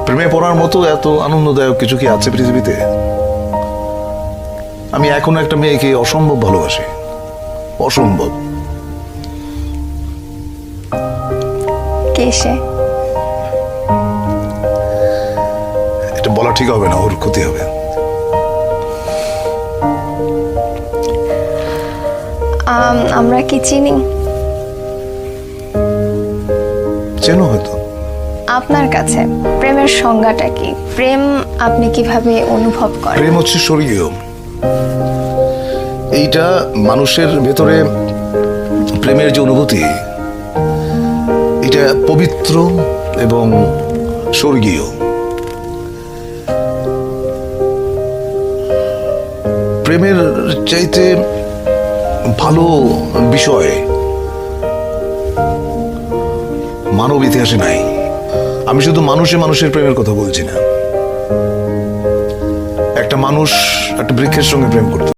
প্রেমে পড়ার মতো এত আনন্দদায়ক কিছু কি আছে পৃথিবীতে? আমি এখনো একটা মেয়েকে অসম্ভব ভালোবাসি, অসম্ভব। কে সে? এটা বলা ঠিক হবে না, ওর ক্ষতি হবে। আমরা কি চিনি? চেনো হয়তো। আপনার কাছে প্রেমের সংজ্ঞাটা কি? প্রেম আপনি কিভাবে অনুভব করেন? প্রেম হচ্ছে স্বর্গীয়। এইটা মানুষের ভেতরে প্রেমের যে অনুভূতি, এটা পবিত্র এবং স্বর্গীয়। প্রেমের চাইতে ভালো বিষয় মানব ইতিহাসে নাই। আমি শুধু মানুষে মানুষের প্রেমের কথা বলছি না। একটা মানুষ একটা বৃক্ষের সঙ্গে প্রেম করতে